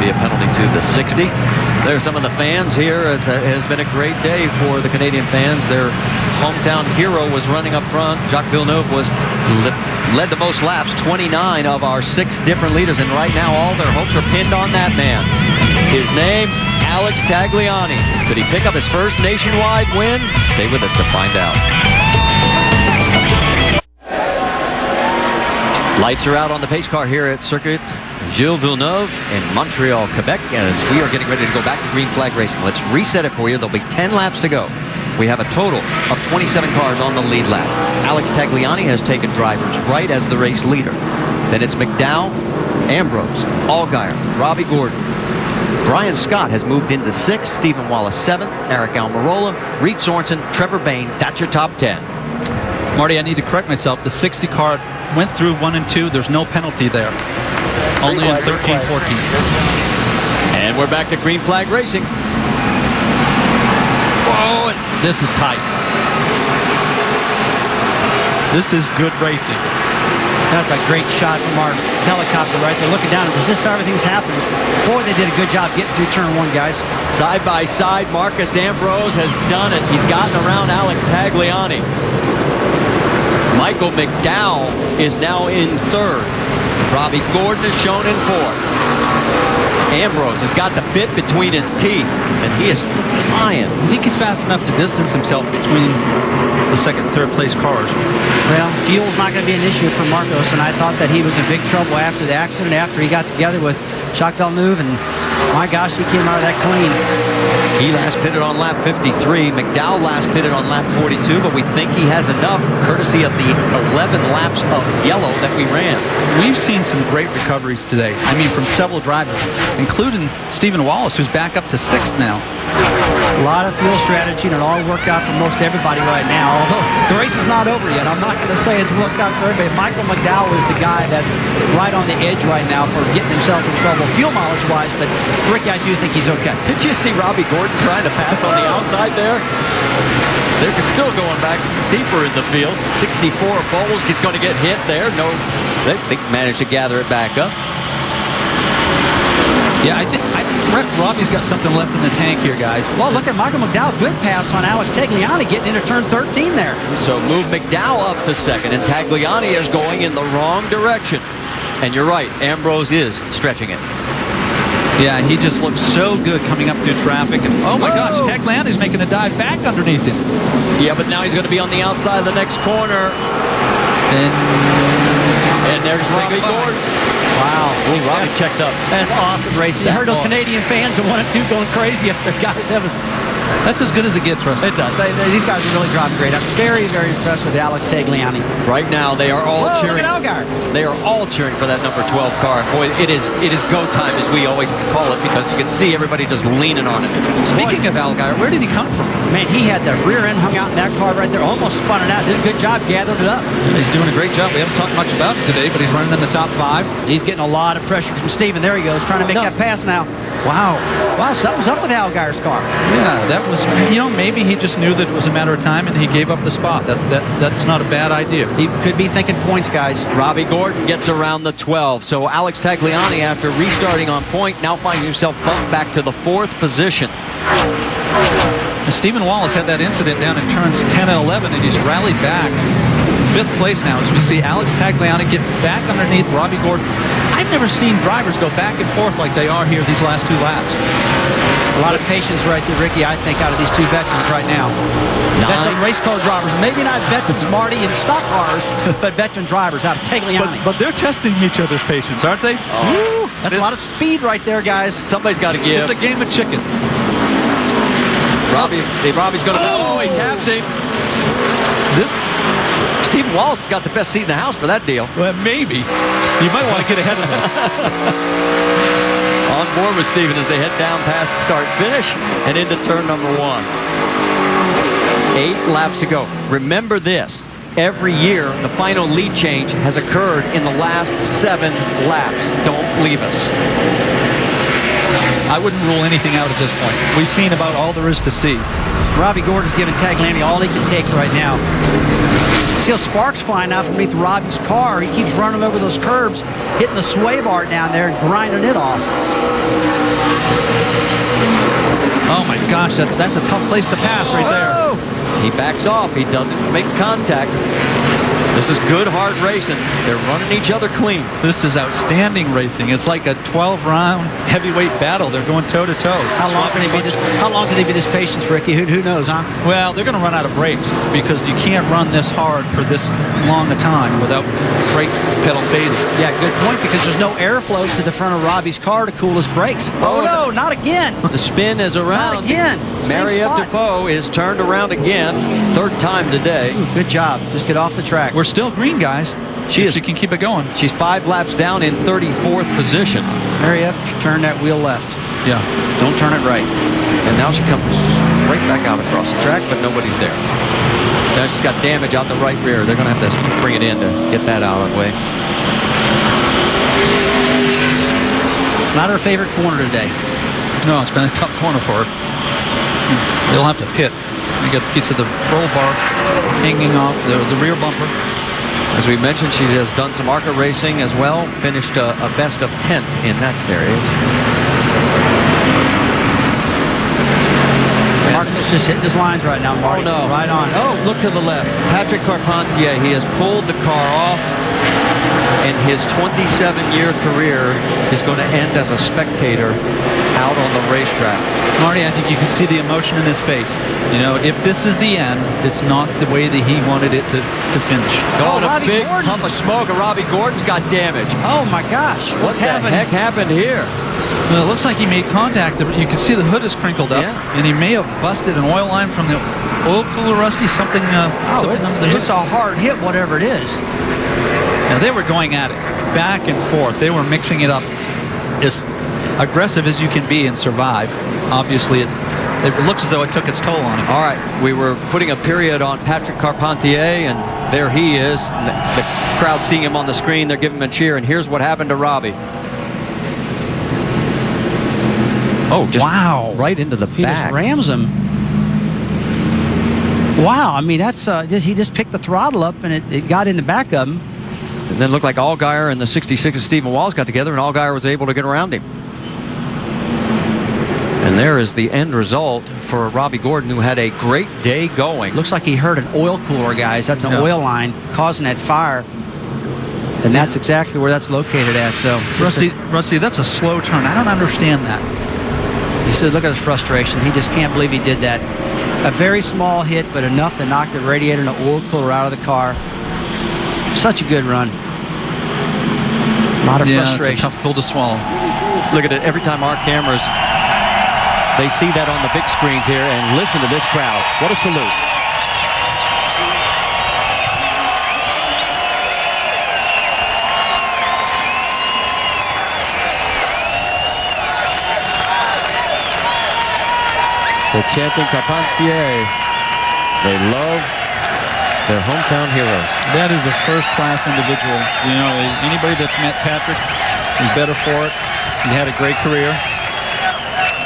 be a penalty to the 60. There's some of the fans here. It has been a great day for the Canadian fans. Their hometown hero was running up front. Jacques Villeneuve led the most laps, 29 of our 6 different leaders, and right now all their hopes are pinned on that man. His name, Alex Tagliani. Could he pick up his first nationwide win? Stay with us to find out. Lights are out on the pace car here at Circuit Gilles Villeneuve in Montreal, Quebec, as we are getting ready to go back to green flag racing. Let's reset it for you. There'll be 10 laps to go. We have a total of 27 cars on the lead lap. Alex Tagliani has taken driver's right as the race leader. Then it's McDowell, Ambrose, Allgaier, Robbie Gordon. Brian Scott has moved into 6th, Stephen Wallace 7th, Eric Almirola, Reed Sorensen, Trevor Bayne. That's your top 10. Marty, I need to correct myself. The 60 car went through 1 and 2. There's no penalty there. Only in 13, 14. And we're back to green flag racing. Whoa, this is tight. This is good racing. That's a great shot from our helicopter right there, looking down. Is this how everything's happening? Boy, they did a good job getting through turn 1, guys. Side by side, Marcus Ambrose has done it. He's gotten around Alex Tagliani. Michael McDowell is now in 3rd. Robbie Gordon is shown in 4th. Ambrose has got the bit between his teeth, and he is flying. I think he's fast enough to distance himself between the 2nd and 3rd place cars. Well, fuel's not going to be an issue for Marcos, and I thought that he was in big trouble after the accident, after he got together with Jacques Villeneuve, and my gosh, he came out of that clean. He last pitted on lap 53. McDowell last pitted on lap 42, but we think he has enough courtesy of the 11 laps of yellow that we ran. We've seen some great recoveries today. I mean, from several drivers, including Stephen Wallace, who's back up to 6th now. A lot of fuel strategy, and it all worked out for most everybody right now. Although the race is not over yet. I'm not going to say it's worked out for everybody. Michael McDowell is the guy that's right on the edge right now for getting himself in trouble, fuel mileage-wise, but Ricky, I do think he's okay. Did you see Robbie Gordon trying to pass on the outside there? They're still going back deeper in the field. 64 Bowles, he's going to get hit there. No, they managed to gather it back up. Yeah, I think Robbie's got something left in the tank here, guys. Well, look at Michael McDowell. Good pass on Alex Tagliani getting into turn 13 there. So move McDowell up to 2nd, and Tagliani is going in the wrong direction. And you're right, Ambrose is stretching it. Yeah, he just looks so good coming up through traffic. And oh my gosh, Tagliani's making a dive back underneath him. Yeah, but now he's going to be on the outside of the next corner. And there's Robbie Gordon. Wow. Ooh, Robbie checks up. That's awesome racing. You heard those Canadian fans in 1 and 2 going crazy up there, guys. That's as good as it gets, Russ. It does. These guys are really driving great. I'm very, very impressed with Alex Tagliani. Right now, they are all cheering. Look at Allgaier. They are all cheering for that number 12 car. Boy, it is go time, as we always call it, because you can see everybody just leaning on it. Speaking of Allgaier, where did he come from? Man, he had the rear end hung out in that car right there, almost spun it out. Did a good job, gathered it up. He's doing a great job. We haven't talked much about him today, but he's running in the top 5. He's getting a lot of pressure from Steven. There he goes, trying to make that pass now. Wow. Wow, something's up with Allgaier's car. Yeah, that was, maybe he just knew that it was a matter of time and he gave up the spot. That's not a bad idea. He could be thinking points, guys. Robbie Gordon gets around the 12. So Alex Tagliani, after restarting on point, now finds himself bumped back to the 4th position. And Stephen Wallace had that incident down in turns 10 and 11, and he's rallied back. 5th place now as we see Alex Tagliani get back underneath Robbie Gordon. I've never seen drivers go back and forth like they are here these last 2 laps. A lot of patience right there, Ricky, I think, out of these 2 veterans right now. Veteran race car drivers. Maybe not veterans, Marty, in stock cars, but veteran drivers out of Tagliani. But they're testing each other's patience, aren't they? Woo, that's a lot of speed right there, guys. Somebody's got to give. It's a game of chicken. Robbie's going to... Oh, he taps him. Stephen Wallace has got the best seat in the house for that deal. Well, maybe. You might want to get ahead of this. On board with Stephen as they head down past the start-finish and into turn number 1. 8 laps to go. Remember this. Every year, the final lead change has occurred in the last 7 laps. Don't leave us. I wouldn't rule anything out at this point. We've seen about all there is to see. Robbie Gordon's giving Tagliani all he can take right now. See how sparks flying out from underneath Robbie's car. He keeps running over those curbs, hitting the sway bar down there and grinding it off. gosh, that's a tough place to pass right there. He backs off. He doesn't make contact. This is good, hard racing. They're running each other clean. This is outstanding racing. It's like a 12-round heavyweight battle. They're going toe-to-toe. How long can they be this patient, Ricky? Who knows, huh? Well, they're going to run out of brakes because you can't run this hard for this long a time without brake pedal fading. Yeah, good point, because there's no airflow to the front of Robbie's car to cool his brakes. Oh, no, not again. The spin is around. Not again. Marie-Eve Defoe is turned around again. Third time today. Ooh, good job. Just get off the track. We're still green, guys. She can keep it going. She's 5 laps down in 34th position. Marie-Eve, turn that wheel left. Yeah. Don't turn it right. And now she comes right back out across the track, but nobody's there. Now she's got damage out the right rear. They're going to have to bring it in to get that out of the way. It's not her favorite corner today. No, it's been a tough corner for her. They'll have to pit. You got a piece of the roll bar hanging off the rear bumper. As we mentioned, she has done some ARCA racing as well. Finished a best of 10th in that series. Marcus just hitting his lines right now, Marty. Oh, no. Right on. Oh, look to the left. Patrick Carpentier, he has pulled the car off, and his 27-year career is going to end as a spectator out on the racetrack. Marty, I think you can see the emotion in his face. You know, if this is the end, it's not the way that he wanted it to finish. Oh, a Robbie big Gordon. puff of smoke, and Robbie Gordon's got damage. Oh, my gosh. What the heck happened here? Well, it looks like he made contact. You can see the hood is crinkled up, and he may have busted an oil line from the oil cooler, Rusty, something under the hood. It's a hard hit, whatever it is. Now, they were going at it, back and forth. They were mixing it up as aggressive as you can be and survive. Obviously, it looks as though it took its toll on him. All right, we were putting a period on Patrick Carpentier, and there he is. The crowd seeing him on the screen, they're giving him a cheer, and here's what happened to Robbie. Oh, just right into the He back. just rams him. Wow, I mean, that's he just picked the throttle up, and it got in the back of him. And then it looked like Allgaier and the 66 of Stephen Wallace got together, and Allgaier was able to get around him. And there is the end result for Robbie Gordon, who had a great day going. Looks like he hurt an oil cooler, guys. That's an oil line causing that fire. And that's exactly where that's located at. So, Rusty, that's a slow turn. I don't understand that. He said, look at his frustration. He just can't believe he did that. A very small hit, but enough to knock the radiator and the oil cooler out of the car. Such a good run. A lot of frustration. It's a tough pill to swallow. Look at it. Every time our cameras, they see that on the big screens here, and listen to this crowd. What a salute. They're chanting Carpentier. They love their hometown heroes. That is a first-class individual. You know, anybody that's met Patrick is better for it. He had a great career.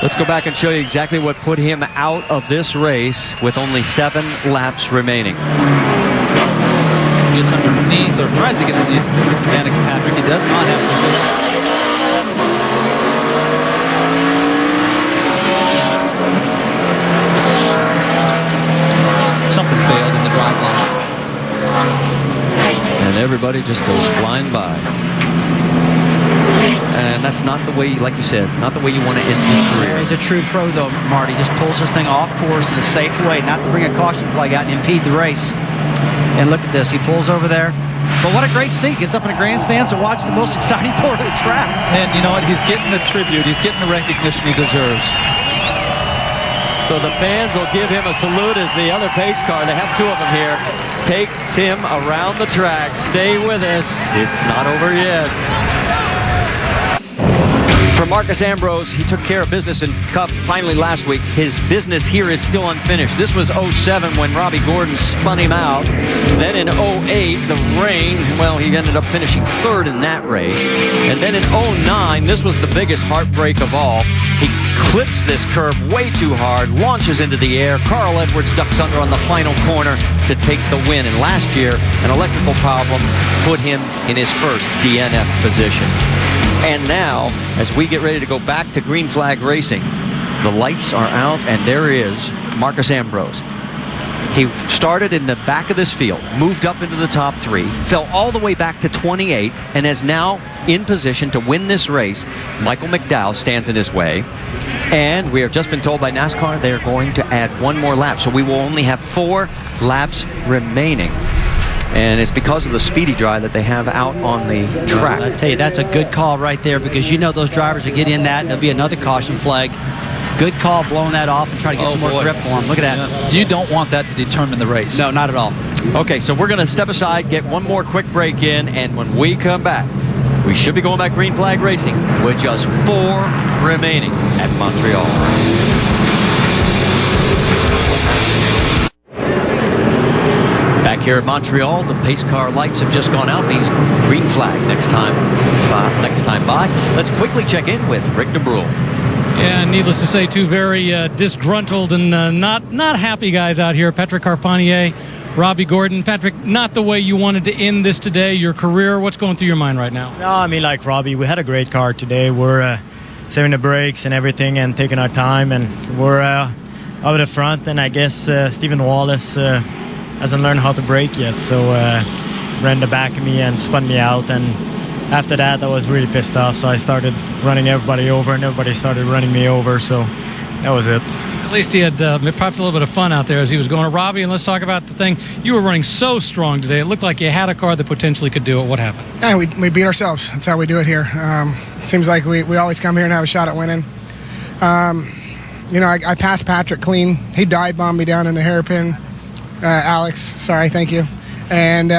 Let's go back and show you exactly what put him out of this race with only 7 laps remaining. Gets underneath, or tries to get underneath Danica Patrick. He does not have position. Something failed in the drive line. And everybody just goes flying by. And that's not the way, like you said, not the way you want to end your career. He's a true pro, though, Marty. Just pulls this thing off course in a safe way, not to bring a caution flag out and impede the race. And look at this. He pulls over there. But what a great seat. Gets up in a grandstand to watch the most exciting part of the track. And you know what? He's getting the tribute. He's getting the recognition he deserves. So the fans will give him a salute as the other pace car, they have 2 of them here, takes him around the track. Stay with us. It's not over yet. For Marcus Ambrose, he took care of business in Cup finally last week. His business here is still unfinished. This was 07 when Robbie Gordon spun him out. Then in 08, the rain, well, he ended up finishing 3rd in that race. And then in 09, this was the biggest heartbreak of all. He clips this curve way too hard, launches into the air. Carl Edwards ducks under on the final corner to take the win. And last year, an electrical problem put him in his first DNF position. And now, as we get ready to go back to green flag racing, The lights are out, and there is Marcus Ambrose. He started in the back of this field, moved up into the top 3, fell all the way back to 28th, and is now in position to win this race. Michael McDowell stands in his way, and we have just been told by NASCAR they are going to add one more lap, so we will only have 4 laps remaining. And it's because of the speedy dry that they have out on the track. I tell you, that's a good call right there, because you know those drivers will get in that, and there'll be another caution flag. Good call blowing that off and try to get some more grip for him. Look at that. Yeah. You don't want that to determine the race. No, not at all. Okay, so we're going to step aside, get one more quick break in, and when we come back, we should be going back green flag racing with just 4 remaining at Montreal. Back here at Montreal, the pace car lights have just gone out. Means green flag next time by. Let's quickly check in with Rick DeBrule. Yeah, needless to say, 2 very disgruntled and not happy guys out here. Patrick Carpentier, Robbie Gordon. Patrick, not the way you wanted to end this today, your career. What's going through your mind right now? No, I mean, like Robbie, we had a great car today. We're saving the brakes and everything and taking our time, and we're out of the front. And I guess Stephen Wallace hasn't learned how to brake yet, so ran the back of me and spun me out. And after that, I was really pissed off, so I started running everybody over, and everybody started running me over, so that was it. At least he had perhaps a little bit of fun out there as he was going. Robbie, and let's talk about the thing. You were running so strong today. It looked like you had a car that potentially could do it. What happened? Yeah, we beat ourselves. That's how we do it here. Seems like we always come here and have a shot at winning. I passed Patrick clean. He dive bombed me down in the hairpin. Alex, sorry, thank you. And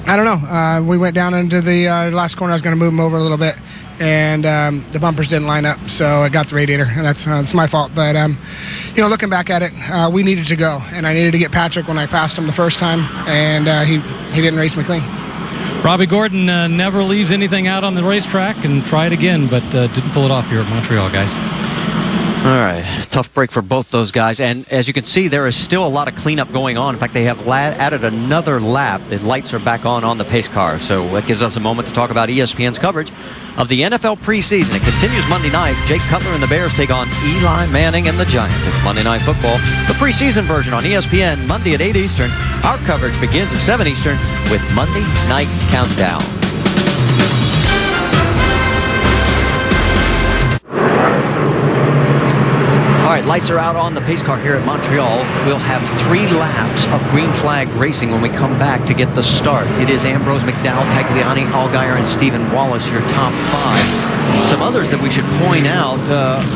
I don't know. We went down into the last corner. I was going to move him over a little bit, and the bumpers didn't line up, so I got the radiator, and that's my fault. But looking back at it, we needed to go, and I needed to get Patrick when I passed him the first time, and he didn't race me clean. Robbie Gordon never leaves anything out on the racetrack, and tried again, but didn't pull it off here at Montreal, guys. All right, tough break for both those guys. And as you can see, there is still a lot of cleanup going on. In fact, they have added another lap. The lights are back on the pace car. So that gives us a moment to talk about ESPN's coverage of the NFL preseason. It continues Monday night. Jake Cutler and the Bears take on Eli Manning and the Giants. It's Monday Night Football, the preseason version on ESPN, Monday at 8 Eastern. Our coverage begins at 7 Eastern with Monday Night Countdown. All right, lights are out on the pace car here at Montreal. We'll have 3 laps of green flag racing when we come back to get the start. It is Ambrose, McDowell, Tagliani, Allgaier, and Stephen Wallace, your top 5. Some others that we should point out,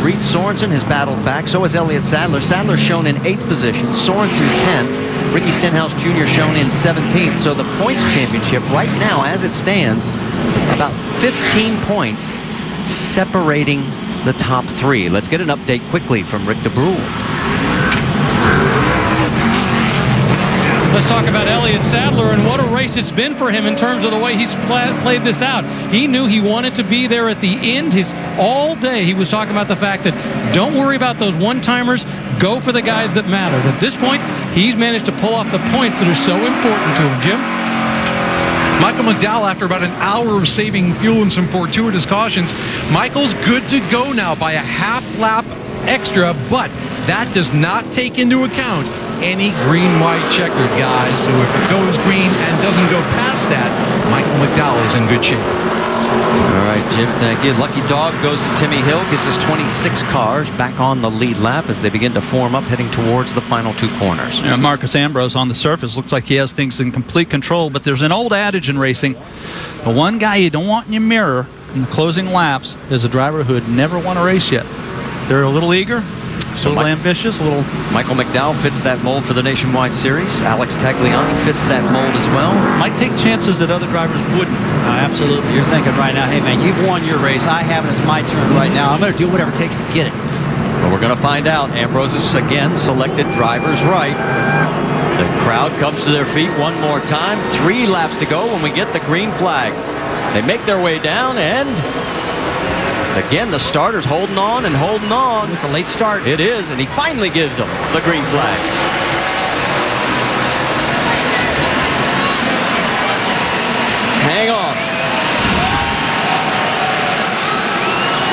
Reed Sorensen has battled back. So has Elliott Sadler. Sadler's shown in 8th position. Sorensen 10th. Ricky Stenhouse Jr. shown in 17th. So the points championship right now, as it stands, about 15 points separating the top 3. Let's get an update quickly from Rick DeBrule. Let's talk about Elliott Sadler and what a race it's been for him in terms of the way he's played this out. He knew he wanted to be there at the end. All day he was talking about the fact that don't worry about those one-timers. Go for the guys that matter. At this point, he's managed to pull off the points that are so important to him. Jim? Michael McDowell, after about an hour of saving fuel and some fortuitous cautions, Michael's good to go now by a half lap extra, but that does not take into account any green, white checkered, guys. So if it goes green and doesn't go past that, Michael McDowell is in good shape. All right, Jim, thank you. Lucky Dog goes to Timmy Hill, gives us 26 cars back on the lead lap as they begin to form up, heading towards the final 2 corners. You know, Marcus Ambrose on the surface looks like he has things in complete control, but there's an old adage in racing. The one guy you don't want in your mirror in the closing laps is a driver who had never won a race yet. They're a little eager, a little ambitious, a little... Michael McDowell fits that mold for the Nationwide Series. Alex Tagliani fits that mold as well. Might take chances that other drivers wouldn't. Absolutely. You're thinking right now, hey, man, you've won your race. I haven't. It's my turn right now. I'm going to do whatever it takes to get it. Well, we're going to find out. Ambrose is again selected driver's right. The crowd comes to their feet one more time. 3 laps to go when we get the green flag. They make their way down, and again, the starter's holding on and holding on. It's a late start. It is, and he finally gives them the green flag. Hang on.